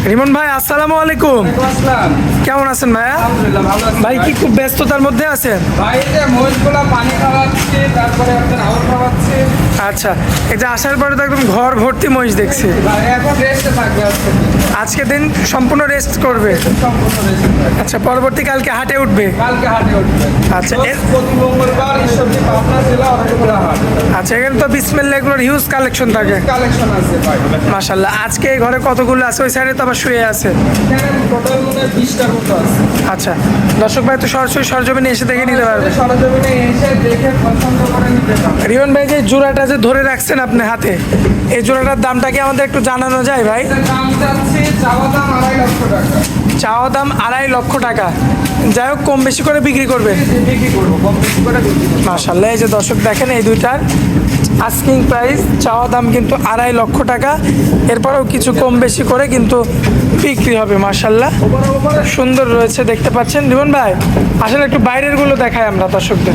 রিমন ভাই, আসসালামু আলাইকুম। আসসালাম। কেমন আছেন ভাইয়া? আলহামদুলিল্লাহ ভালো আছি। ভাই কি খুব ব্যস্ততার মধ্যে আছেন? ভাই এই যে মহিষগুলা পানি খাওয়াচ্ছে, তারপরে আপনার আউল খাওয়াচ্ছে। আচ্ছা, এই যে আসার পরে তো একদম ঘর ভর্তি মহিষ দেখছি। ভাই এখন রেস্টে থাকবে আজকে। আজকে দিন সম্পূর্ণ রেস্ট করবে। সম্পূর্ণ রেস্টে থাকবে। আচ্ছা, পরবর্তী কালকে হাটে উঠবে। কালকে হাটে উঠবে। আচ্ছা, প্রতি মঙ্গলবার ঈশ্বরদী পাবনা জেলা অনেকগুলো হাট। আচ্ছা, এখানে তো বিসমিল্লাহ এগুলোর হিউজ কালেকশন থাকে। কালেকশন আছে ভাই। মাশাআল্লাহ, আজকে এই ঘরে কতগুলো আছে? ওই সাইডে তো আবার শুয়ে আছে। এখানে টোটাল মনে হয় 20টার মতো আছে। আচ্ছা, দর্শক ভাই তো সরাসরি সরজমিনে এসে দেখে নিতে পারবে। সরজমিনে এসে দেখে পছন্দ করে নিতে পারবে। রিমন ভাই, যে জোড়াটা যে ধরে রাখছেন আপনি হাতে, এই জোড়াটার দামটা কি আমাদের একটু জানানো যায় ভাই? এটার দাম যাচ্ছে চাওয়া দাম 2.5 লক্ষ টাকা। চাওয়া দাম 2.5 লক্ষ টাকা। যাই হোক, কম বেশি করে বিক্রি করবে। বিক্রি করবো, কম বেশি করে বিক্রি করবো। মাশাআল্লাহ, এই যে দর্শক দেখেন, এই দুইটার আস্কিং প্রাইস চাওয়া দাম কিন্তু 2.5 লক্ষ টাকা। এরপরেও কিছু কম বেশি করে কিন্তু বিক্রি হবে। মাশাআল্লাহ, সুন্দর রয়েছে, দেখতে পাচ্ছেন। রিমন ভাই, আসলে একটু বাইরের গুলো দেখাই আমরা দর্শকদের।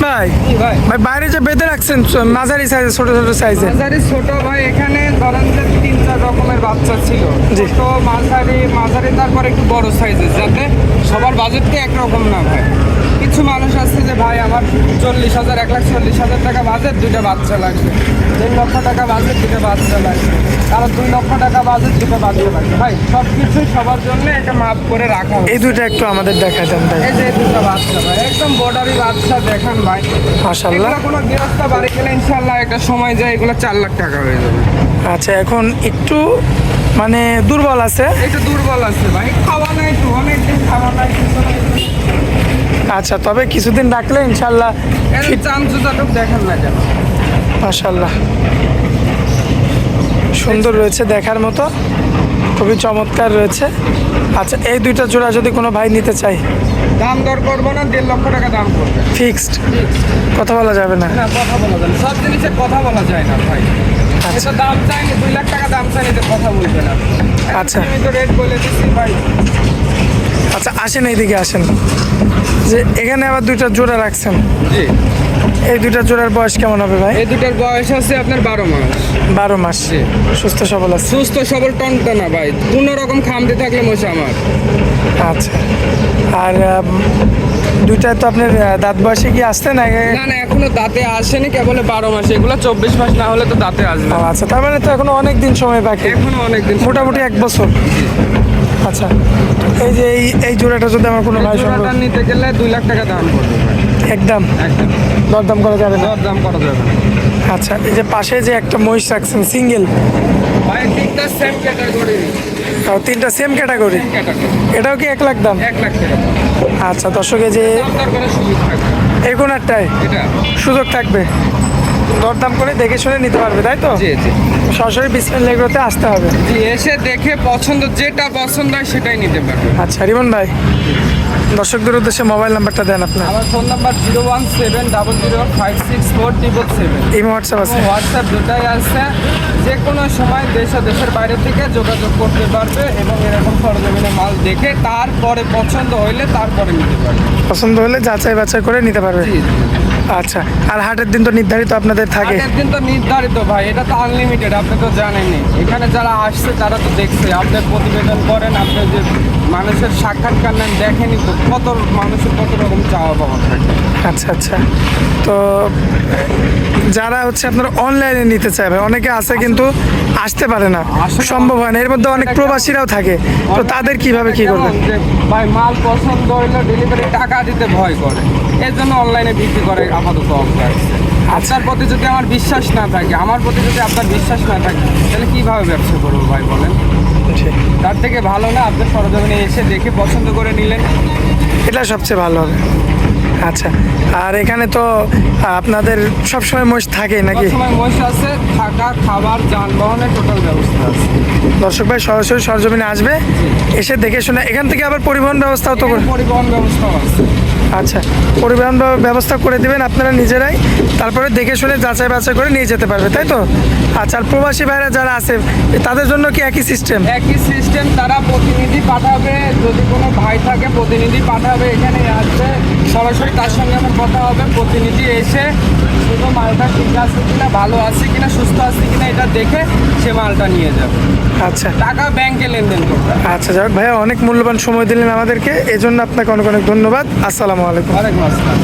ভাই ভাই ভাই বাইরে যে বেঁধে রাখছেন মাঝারি সাইজে, ছোট ছোট সাইজে। মাঝারি ছোট ভাই, এখানে ধরেন যে 3-4 রকমের বাচ্চা ছিল। জি। ছোট মাঝারি তারপর একটু বড় সাইজের, যাতে সবার বাজেটটা একরকম না হয়। কিছু মানুষ আছে যে ভাই আমার 40,000 1,40,000 টাকা বাজেট, 2টা বাচ্চা লাগবে। 2 লক্ষ টাকা বাজেট, 2টা বাচ্চা লাগবে। কারো 2 লক্ষ টাকা বাজেট, 2টা বাচ্চা লাগবে। ভাই সব কিছুই সবার জন্য এটা মাপ করে রাখা হয়। এই দুইটা একটু আমাদের দেখা দেন ভাই। এই যে 2টা বাচ্চা ভাই, একদম বর্ডারি বাচ্চা দেখান ভাই। মাশাআল্লাহ। এগুলো কোনো গৃহস্থ বাড়ি গেলে ইনশাল্লাহ একটা সময় যায় এগুলো 4 লাখ টাকা হয়ে যাবে। আচ্ছা, এখন একটু মানে দুর্বল আছে। একটু দুর্বল আছে ভাই, খাওয়া নাই তো, অনেকদিন খাওয়া নাই। আচ্ছা, তবে কিছুদিন রাখলে ইনশাল্লাহ এর চামচুচাটুক দেখেন না কেন। মাশাআল্লাহ, সুন্দর রয়েছে, দেখার মতো, খুবই চমৎকার রয়েছে। আচ্ছা, এই দুইটা জোড়া যদি কোনো ভাই নিতে চাই, দাম দর করবো না, 1.5 লক্ষ টাকা দাম করবে। ফিক্সড, কথা বলা যাবে না। না, কথা বলা যায় না, সব জিনিসের কথা বলা যায় না ভাই। আচ্ছা। এটা দাম চাইনি 2 লাখ টাকা দাম চাইনি, তো কথা বলবে না। আচ্ছা। আমি তো রেট বলে দিচ্ছি ভাই। আচ্ছা, আসেন, এইদিকে আসেন। যে এখানে আবার দুইটা জোড়া রাখছেন, জি। এই দুইটা জোড়ার বয়স কেমন হবে ভাই? এই দুটার বয়স আছে আপনার 12 মাস। 12 মাস। জি। সুস্থ সবল আছে। সুস্থ সবল টনটনা ভাই, কোনো রকম খামতে থাকলে মশা আমার। আচ্ছা, আর দুইটা তো আপনার দাঁত বয়সে কি আসতে না? না না, এখনো দাঁতে আসেনি, কেবল 12 মাস। এগুলো 24 মাস না হলে তো দাঁতে আসবে। আচ্ছা, তার মানে তো এখনো অনেক দিন সময় বাকি। এখনো অনেকদিন মোটামুটি 1 বছর। আচ্ছা, এই যে এই জোড়াটা যদি আমার কোনো ভাই সঙ্গে জোড়াটা নিতে গেলে 2 লাখ টাকা দাম পড়বে ভাই। একদম একদম দরদাম করা যাবে না। দাম করা যাবে না। আচ্ছা, এই যে পাশে যে একটা মহিষ রাখছেন সিঙ্গেল, ভাই তিনটা সেম ক্যাটাগরি। তিনটা সেম ক্যাটাগরি, এটাও কি 1 লাখ দাম? 1 লাখ টাকা। আচ্ছা, দর্শকে যে দাম দর করে সুযোগ থাকবে। এই কোনারটায় এটা সুযোগ থাকবে, দরদাম করে দেখে শুনে নিতে পারবে, তাই তো? জি জি সরাসরি বিসমিল্লাহ এগুলোতে আসতে হবে। জি, এসে দেখে পছন্দ, যেটা পছন্দ হয় সেটাই নিতে পারবে। আচ্ছা, রিমন ভাই, দর্শকদের উদ্দেশ্যে মোবাইল নাম্বারটা দেন আপনার। আমার ফোন নাম্বার 01700564777। এই হোয়াটসঅ্যাপ আছে? হোয়াটসঅ্যাপ দুটাই আছে। যে কোনো সময় দেশ ও দেশের বাইরে থেকে যোগাযোগ করতে পারবে এবং এরকম সরজমিনে মাল দেখে তারপরে পছন্দ হইলে তারপরে নিতে পারবে। পছন্দ হলে যাচাই বাছাই করে নিতে পারবে। জি জি। আচ্ছা, আর হাটের দিন তো নির্ধারিত আপনাদের থাকে? আগের দিন তো নির্ধারিত ভাই, এটা তো আনলিমিটেড, আপনি তো জানেনই। এখানে যারা আসছে তারা তো দেখছে, আপনি প্রতিবেদন করেন, আপনি যে মানুষের সাক্ষাৎকার নেন, দেখেনি তো কত মানুষের কত রকম চাওয়া পাওয়া থাকে। আচ্ছা আচ্ছা, তো যারা হচ্ছে আপনার অনলাইনে নিতে চাইবে, অনেকে আছে কিন্তু আসতে পারে না, সম্ভব হয় না, এর মধ্যে অনেক প্রবাসীরাও থাকে, তো তাদের কিভাবে কি করবে? কেমন যে ভাই মাল পছন্দ হইলে ডেলিভারি টাকা দিতে ভয় করে, এর জন্য অনলাইনে বিক্রি করে আপাতত অভ্যাস। আপনার প্রতি যদি আমার বিশ্বাস না থাকে, আমার প্রতি যদি আপনার বিশ্বাস না থাকে, তাহলে কীভাবে ব্যবসা করবো ভাই বলেন? ঠিক, তার থেকে ভালো না আপনার সরজমিনে এসে দেখে পছন্দ করে নিলেন, এটা সবচেয়ে ভালো হবে। আচ্ছা, আর এখানে তো আপনাদের সবসময় মোষ থাকে নাকি? সময় মহিষ আছে, থাকা খাবার যানবাহনের টোটাল ব্যবস্থা আছে। দর্শক ভাই সরাসরি সরজমিনে আসবে, এসে দেখে শুনে, এখান থেকে আবার পরিবহন ব্যবস্থাও তো এখানে পরিবহন ব্যবস্থাও আছে। আচ্ছা, পরিবহন ব্যবস্থা করে দিবেন আপনারা নিজেরাই, তারপরে দেখে শুনে যাচাই বাছাই করে নিয়ে যেতে পারবে, তাই তো? আচ্ছা, আর প্রবাসী ভাইরা যারা আছে তাদের জন্য কি একই সিস্টেম? একই সিস্টেম, তারা প্রতিনিধি পাঠাবে, যদি কোনো ভাই থাকে প্রতিনিধি পাঠাবে, এখানে আসবে সরাসরি তার সঙ্গে আমার কথা হবে, প্রতিনিধি এসে শুধু মালটা ঠিক আছে কিনা, ভালো আছে কিনা, সুস্থ আছে কিনা এটা দেখে সে মালটা নিয়ে যাবে। আচ্ছা টাকা ব্যাংকে লেনদেন করতে হবে। আচ্ছা, যাক ভাইয়া, অনেক মূল্যবান সময় দিলেন আমাদেরকে, এজন্য আপনাকে অনেক অনেক ধন্যবাদ। আসসালামু আলাইকুম। ওয়ালাইকুম আসসালাম।